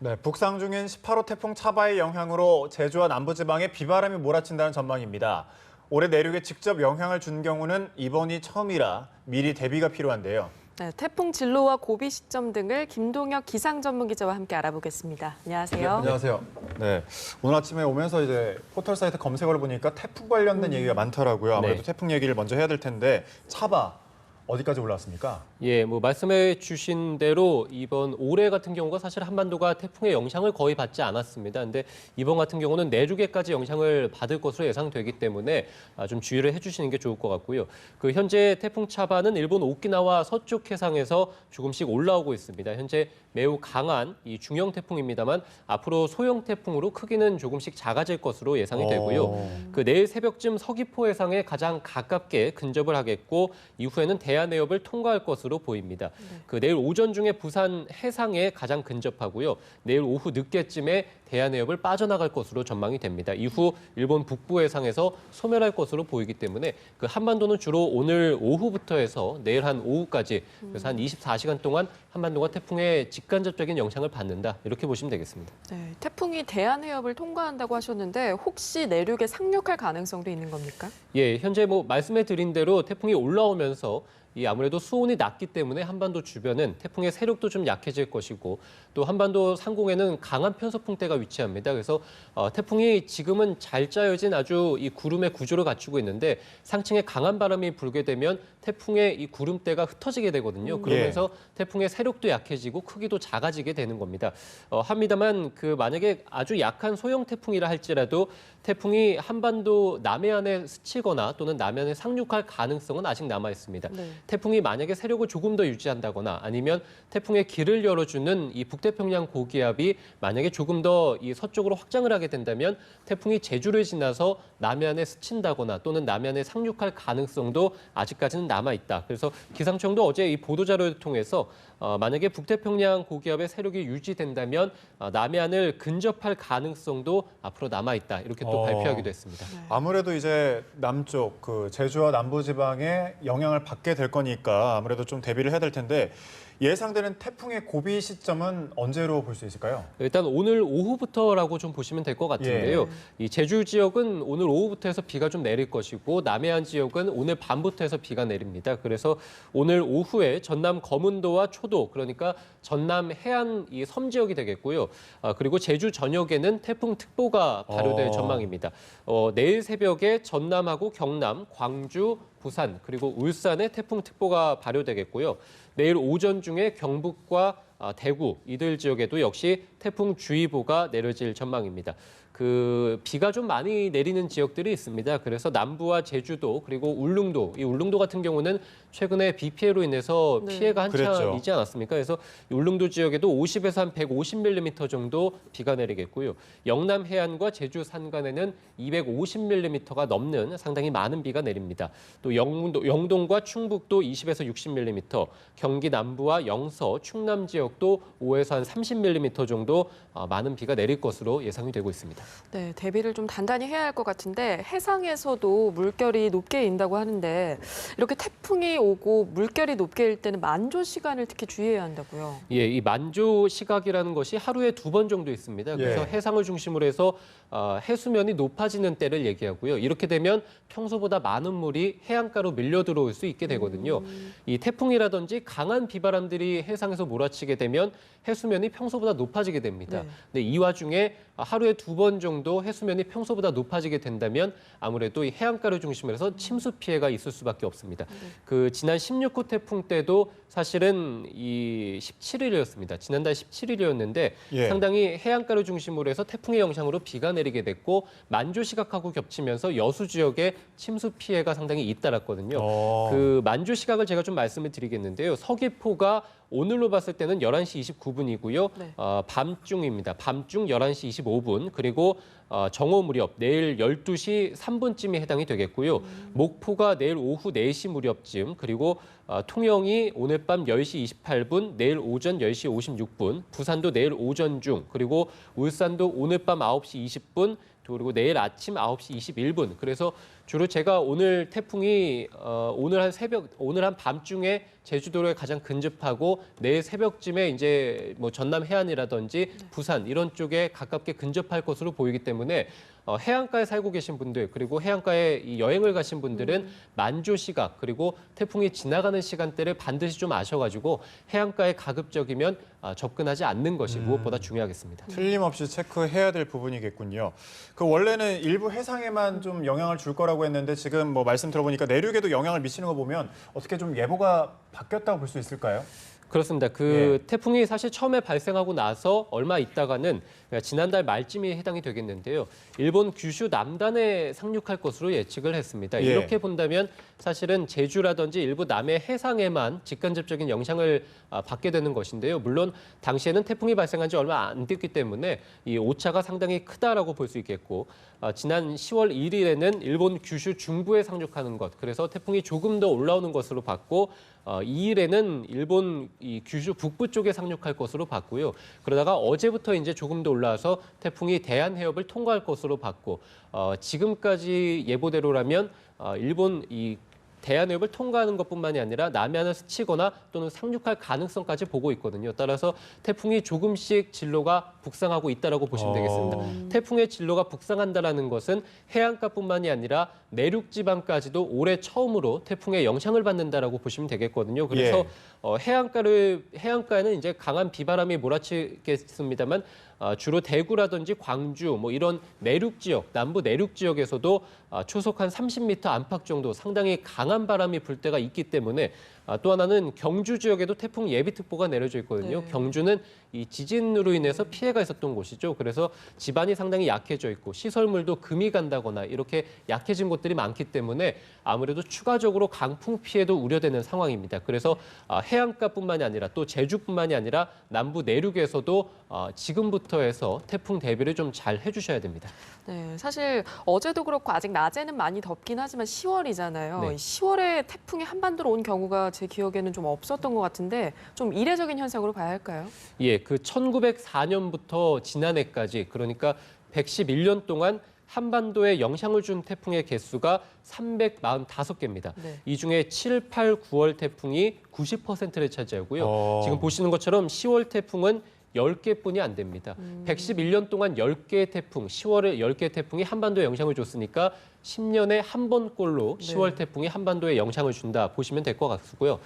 네, 북상 중인 18호 태풍 차바의 영향으로 제주와 남부지방에 비바람이 몰아친다는 전망입니다. 올해 내륙에 직접 영향을 준 경우는 이번이 처음이라 미리 대비가 필요한데요. 네, 태풍 진로와 고비 시점 등을 김동혁 기상 전문 기자와 함께 알아보겠습니다. 안녕하세요. 안녕하세요. 네, 오늘 아침에 오면서 이제 포털 사이트 검색어를 보니까 태풍 관련된 얘기가 많더라고요. 아무래도 네. 태풍 얘기를 먼저 해야 될 텐데 차바 어디까지 올라왔습니까? 예, 말씀해 주신 대로 이번 올해 같은 경우가 사실 한반도가 태풍의 영향을 거의 받지 않았습니다. 근데 이번 같은 경우는 내륙에까지 영향을 받을 것으로 예상되기 때문에 좀 주의를 해주시는 게 좋을 것 같고요. 현재 태풍 차바는 일본 오키나와 서쪽 해상에서 조금씩 올라오고 있습니다. 현재 매우 강한 이 중형 태풍입니다만 앞으로 소형 태풍으로 크기는 조금씩 작아질 것으로 예상이 되고요. 내일 새벽쯤 서귀포 해상에 가장 가깝게 근접을 하겠고 이후에는 대한해협을 통과할 것으로 보입니다. 내일 오전 중에 부산 해상에 가장 근접하고요. 내일 오후 늦게쯤에 대한해협을 빠져나갈 것으로 전망이 됩니다. 이후 일본 북부 해상에서 소멸할 것으로 보이기 때문에 한반도는 주로 오늘 오후부터 해서 내일 한 오후까지 그래서 한 24시간 동안 한반도가 태풍의 직간접적인 영향을 받는다. 이렇게 보시면 되겠습니다. 네, 태풍이 대한해협을 통과한다고 하셨는데 혹시 내륙에 상륙할 가능성도 있는 겁니까? 예, 현재 말씀해 드린 대로 태풍이 올라오면서 아무래도 수온이 낮기 때문에 한반도 주변은 태풍의 세력도 좀 약해질 것이고 또 한반도 상공에는 강한 편서풍대가 위치합니다. 그래서 태풍이 지금은 잘 짜여진 아주 이 구름의 구조를 갖추고 있는데 상층에 강한 바람이 불게 되면 태풍의 이 구름대가 흩어지게 되거든요. 그러면서 태풍의 세력도 약해지고 크기도 작아지게 되는 겁니다. 합니다만 만약에 아주 약한 소형 태풍이라 할지라도 태풍이 한반도 남해안에 스치거나 또는 남해안에 상륙할 가능성은 아직 남아 있습니다. 네. 태풍이 만약에 세력을 조금 더 유지한다거나 아니면 태풍의 길을 열어주는 이 북태평양 고기압이 만약에 조금 더 이 서쪽으로 확장을 하게 된다면 태풍이 제주를 지나서 남해안에 스친다거나 또는 남해안에 상륙할 가능성도 아직까지는 남아 있다. 그래서 기상청도 어제 이 보도 자료를 통해서 만약에 북태평양 고기압의 세력이 유지된다면 남해안을 근접할 가능성도 앞으로 남아 있다. 이렇게 또 발표하기도 했습니다. 네. 아무래도 이제 남쪽 제주와 남부지방에 영향을 받게 될 거니까 아무래도 좀 대비를 해야 될 텐데 예상되는 태풍의 고비 시점은 언제로 볼 수 있을까요? 일단 오늘 오후부터라고 좀 보시면 될 것 같은데요. 이 제주 지역은 오늘 오후부터 해서 비가 좀 내릴 것이고 남해안 지역은 오늘 밤부터 해서 비가 내립니다. 그래서 오늘 오후에 전남 거문도와 초도 그러니까 전남 해안 이 섬 지역이 되겠고요. 그리고 제주 전역에는 태풍특보가 발효될 전망입니다. 내일 새벽에 전남하고 경남, 광주, 부산 그리고 울산에 태풍특보가 발효되겠고요. 내일 오전 중에 경북과 대구 이들 지역에도 역시 태풍주의보가 내려질 전망입니다. 비가 좀 많이 내리는 지역들이 있습니다. 그래서 남부와 제주도 그리고 울릉도, 이 울릉도 같은 경우는 최근에 비 피해로 인해서 피해가 한참 있지 않았습니까? 그래서 울릉도 지역에도 50에서 한 150mm 정도 비가 내리겠고요. 영남 해안과 제주 산간에는 250mm가 넘는 상당히 많은 비가 내립니다. 또 영동과 충북도 20에서 60mm, 경기 남부와 영서, 충남 지역도 5에서 한 30mm 정도 많은 비가 내릴 것으로 예상이 되고 있습니다. 네, 대비를 좀 단단히 해야 할 것 같은데 해상에서도 물결이 높게 일다고 하는데 이렇게 태풍이 오고 물결이 높게 일 때는 만조 시간을 특히 주의해야 한다고요. 예, 이 만조 시각이라는 것이 하루에 2번 정도 있습니다. 그래서 해상을 중심으로 해서 해수면이 높아지는 때를 얘기하고요. 이렇게 되면 평소보다 많은 물이 해안가로 밀려 들어올 수 있게 되거든요. 이 태풍이라든지 강한 비바람들이 해상에서 몰아치게 되면 해수면이 평소보다 높아지게 됩니다. 근데 이 와중에 하루에 2번 정도 해수면이 평소보다 높아지게 된다면 아무래도 이 해안가를 중심으로 해서 침수 피해가 있을 수밖에 없습니다. 지난 16호 태풍 때도 사실은 이 17일이었습니다. 지난달 17일이었는데 상당히 해안가를 중심으로 해서 태풍의 영향으로 비가 내리게 됐고 만조 시각하고 겹치면서 여수 지역에 침수 피해가 상당히 잇따랐거든요. 만조 시각을 제가 좀 말씀을 드리겠는데요. 서귀포가 오늘로 봤을 때는 11시 29분이고요. 밤중입니다. 밤중 11시 25분 그리고 정오 무렵 내일 12시 3분쯤이 해당이 되겠고요. 목포가 내일 오후 4시 무렵쯤 그리고 통영이 오늘 밤 10시 28분, 내일 오전 10시 56분, 부산도 내일 오전 중 그리고 울산도 오늘 밤 9시 20분, 그리고 내일 아침 9시 21분. 그래서 주로 제가 오늘 태풍이 오늘 한 밤중에 제주도에 가장 근접하고 내일 새벽쯤에 이제 뭐 전남 해안이라든지 부산 이런 쪽에 가깝게 근접할 것으로 보이기 때문에 해안가에 살고 계신 분들 그리고 해안가에 이 여행을 가신 분들은 만조 시각 그리고 태풍이 지나가는 시간대를 반드시 좀 아셔가지고 해안가에 가급적이면 접근하지 않는 것이 무엇보다 중요하겠습니다. 틀림없이 체크해야 될 부분이겠군요. 그 원래는 일부 해상에만 좀 영향을 줄 거라고 했는데 지금 뭐 말씀 들어보니까 내륙에도 영향을 미치는 거 보면 어떻게 좀 예보가 바뀌었다고 볼 수 있을까요? 그렇습니다. 태풍이 사실 처음에 발생하고 나서 얼마 있다가는 지난달 말쯤이 해당이 되겠는데요. 일본 규슈 남단에 상륙할 것으로 예측을 했습니다. 예. 이렇게 본다면 사실은 제주라든지 일부 남해 해상에만 직간접적인 영향을 받게 되는 것인데요. 물론 당시에는 태풍이 발생한 지 얼마 안 됐기 때문에 이 오차가 상당히 크다라고 볼 수 있겠고 지난 10월 1일에는 일본 규슈 중부에 상륙하는 것, 그래서 태풍이 조금 더 올라오는 것으로 봤고 2일에는 일본 이 규슈 북부 쪽에 상륙할 것으로 봤고요. 그러다가 어제부터 이제 조금 더 올라와서 태풍이 대한 해협을 통과할 것으로 봤고 지금까지 예보대로라면 일본 이 대한해협을 통과하는 것뿐만이 아니라 남해안을 스치거나 또는 상륙할 가능성까지 보고 있거든요. 따라서 태풍이 조금씩 진로가 북상하고 있다라고 보시면 되겠습니다. 태풍의 진로가 북상한다라는 것은 해안가뿐만이 아니라 내륙 지방까지도 올해 처음으로 태풍의 영향을 받는다라고 보시면 되겠거든요. 그래서 해안가에는 이제 강한 비바람이 몰아치겠습니다만 주로 대구라든지 광주 뭐 이런 내륙 지역, 남부 내륙 지역에서도 초속 한 30m 안팎 정도 상당히 강한 바람이 불 때가 있기 때문에 또 하나는 경주 지역에도 태풍 예비특보가 내려져 있거든요. 네. 경주는 이 지진으로 인해서 피해가 있었던 곳이죠. 그래서 지반이 상당히 약해져 있고 시설물도 금이 간다거나 이렇게 약해진 곳들이 많기 때문에 아무래도 추가적으로 강풍 피해도 우려되는 상황입니다. 그래서 해안가뿐만이 아니라 또 제주뿐만이 아니라 남부 내륙에서도 지금부터 해서 태풍 대비를 좀 잘 해주셔야 됩니다. 네, 사실 어제도 그렇고 아직 낮에는 많이 덥긴 하지만 10월이잖아요. 네. 10월에 태풍이 한반도로 온 경우가 제 기억에는 좀 없었던 것 같은데 좀 이례적인 현상으로 봐야 할까요? 예, 그 1904년부터 지난해까지 그러니까 111년 동안 한반도에 영향을 준 태풍의 개수가 345개입니다. 네. 이 중에 7, 8, 9월 태풍이 90%를 차지하고요. 지금 보시는 것처럼 10월 태풍은 10개뿐이 안 됩니다. 111년 동안 10개의 태풍, 10월에 10개의 태풍이 한반도에 영향을 줬으니까 10년에 한 번꼴로 10월 태풍이 한반도에 영향을 준다 보시면 될 것 같고요.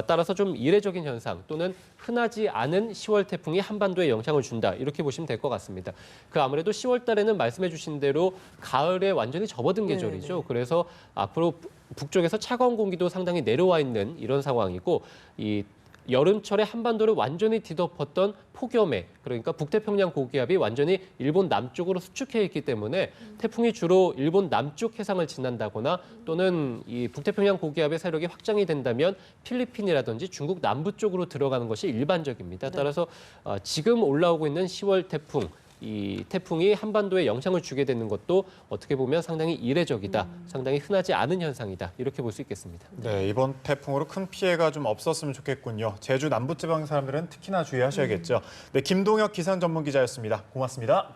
따라서 좀 이례적인 현상 또는 흔하지 않은 10월 태풍이 한반도에 영향을 준다 이렇게 보시면 될 것 같습니다. 그 아무래도 10월 달에는 말씀해 주신 대로 가을에 완전히 접어든 계절이죠. 그래서 앞으로 북쪽에서 차가운 공기도 상당히 내려와 있는 이런 상황이고 이 여름철에 한반도를 완전히 뒤덮었던 폭염에 그러니까 북태평양 고기압이 완전히 일본 남쪽으로 수축해 있기 때문에 태풍이 주로 일본 남쪽 해상을 지난다거나 또는 이 북태평양 고기압의 세력이 확장이 된다면 필리핀이라든지 중국 남부 쪽으로 들어가는 것이 일반적입니다. 따라서 지금 올라오고 있는 10월 태풍 이 태풍이 한반도에 영향을 주게 되는 것도 어떻게 보면 상당히 이례적이다, 상당히 흔하지 않은 현상이다 이렇게 볼 수 있겠습니다. 네, 이번 태풍으로 큰 피해가 좀 없었으면 좋겠군요. 제주 남부지방 사람들은 특히나 주의하셔야겠죠. 네, 김동혁 기상 전문 기자였습니다. 고맙습니다.